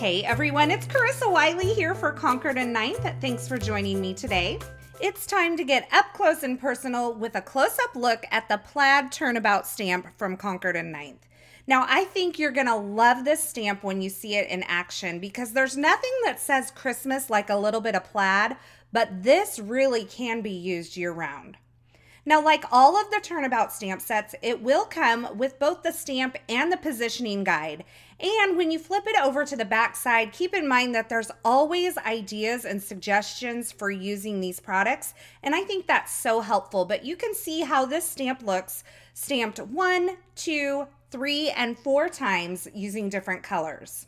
Hey everyone, it's Carissa Wiley here for Concord and 9th. Thanks for joining me today. It's time to get up close and personal with a close-up look at the Plaid Turnabout Stamp from Concord and 9th. Now, I think you're gonna love this stamp when you see it in action because there's nothing that says Christmas like a little bit of plaid, but this really can be used year-round. Now, like all of the Turnabout stamp sets, it will come with both the stamp and the positioning guide. And when you flip it over to the back side, keep in mind that there's always ideas and suggestions for using these products. And I think that's so helpful, but you can see how this stamp looks stamped 1, 2, 3, and 4 times using different colors.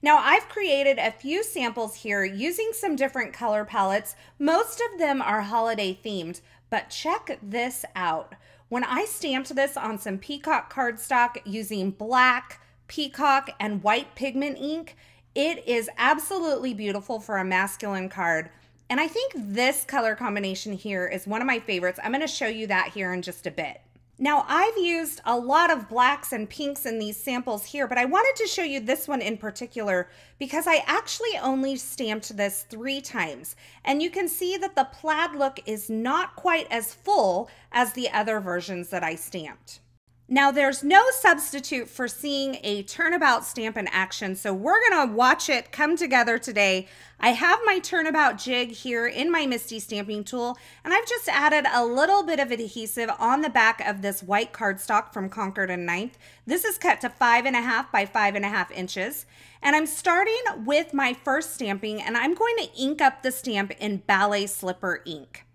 Now, I've created a few samples here using some different color palettes. Most of them are holiday themed, but check this out. When I stamped this on some peacock cardstock using black, peacock, and white pigment ink, it is absolutely beautiful for a masculine card. And I think this color combination here is one of my favorites. I'm going to show you that here in just a bit. Now, I've used a lot of blacks and pinks in these samples here, but I wanted to show you this one in particular because I actually only stamped this 3 times. And you can see that the plaid look is not quite as full as the other versions that I stamped. Now, there's no substitute for seeing a Turnabout stamp in action, so we're gonna watch it come together today. I have my Turnabout jig here in my MISTI stamping tool, and I've just added a little bit of adhesive on the back of this white cardstock from Concord and 9th. This is cut to 5.5 by 5.5 inches, and I'm starting with my first stamping, and I'm going to ink up the stamp in ballet slipper ink.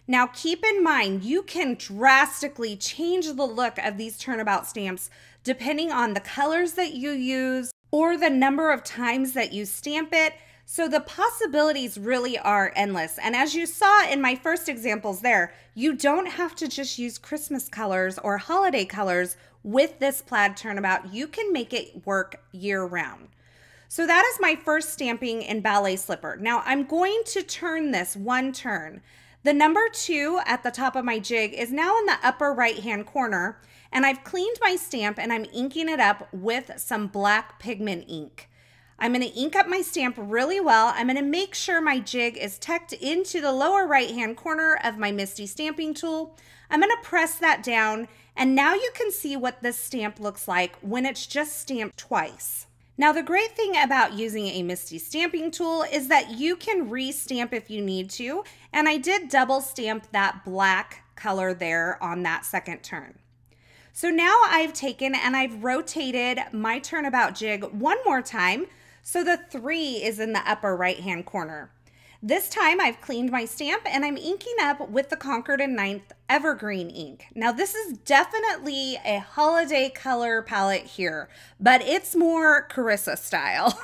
Now, keep in mind, you can drastically change the look of these Turnabout stamps depending on the colors that you use or the number of times that you stamp it. So the possibilities really are endless. And as you saw in my first examples there, you don't have to just use Christmas colors or holiday colors with this Plaid Turnabout. You can make it work year round. So that is my first stamping in ballet slipper. Now I'm going to turn this 1 turn. The number 2 at the top of my jig is now in the upper right-hand corner, and I've cleaned my stamp and I'm inking it up with some black pigment ink. I'm going to ink up my stamp really well. I'm going to make sure my jig is tucked into the lower right-hand corner of my MISTI stamping tool. I'm going to press that down, and now you can see what this stamp looks like when it's just stamped twice. Now, the great thing about using a MISTI stamping tool is that you can re-stamp if you need to, and I did double stamp that black color there on that second turn. So now I've taken and I've rotated my Turnabout jig one more time, so the 3 is in the upper right-hand corner. This time I've cleaned my stamp and I'm inking up with the Concord and 9th Evergreen ink. Now this is definitely a holiday color palette here, but it's more Carissa style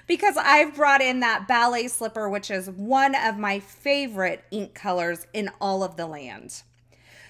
because I've brought in that ballet slipper, which is one of my favorite ink colors in all of the land.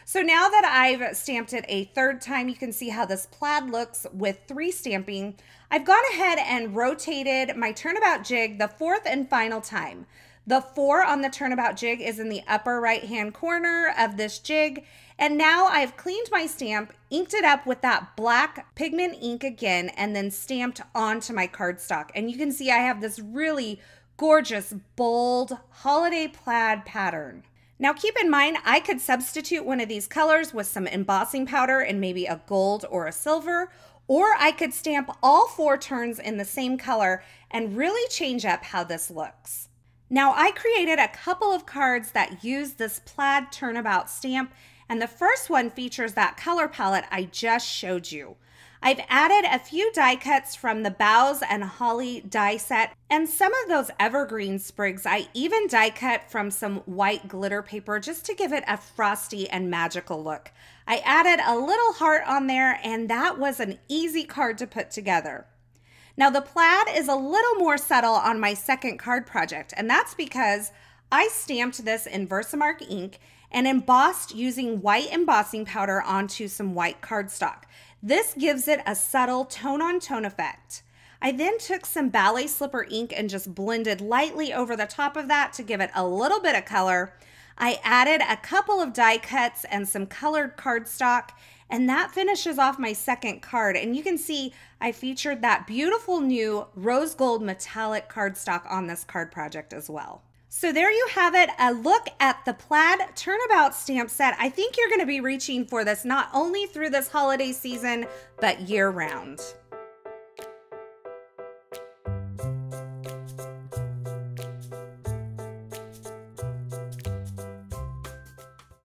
So now that I've stamped it a 3rd time, you can see how this plaid looks with 3 stamping. I've gone ahead and rotated my Turnabout jig the 4th and final time. The 4 on the Turnabout jig is in the upper right-hand corner of this jig. And now I've cleaned my stamp, inked it up with that black pigment ink again, and then stamped onto my cardstock. And you can see I have this really gorgeous, bold, holiday plaid pattern. Now keep in mind, I could substitute one of these colors with some embossing powder and maybe a gold or a silver, or I could stamp all 4 turns in the same color and really change up how this looks. Now, I created a couple of cards that use this Plaid Turnabout stamp, and the first one features that color palette I just showed you. I've added a few die cuts from the Boughs and Holly die set, and some of those evergreen sprigs I even die cut from some white glitter paper just to give it a frosty and magical look. I added a little heart on there, and that was an easy card to put together. Now the plaid is a little more subtle on my second card project, and that's because I stamped this in Versamark ink and embossed using white embossing powder onto some white cardstock. This gives it a subtle tone-on-tone effect. I then took some ballet slipper ink and just blended lightly over the top of that to give it a little bit of color. I added a couple of die cuts and some colored cardstock, and that finishes off my second card. And you can see I featured that beautiful new rose gold metallic cardstock on this card project as well. So there you have it, a look at the Plaid Turnabout stamp set. I think you're going to be reaching for this not only through this holiday season, but year round.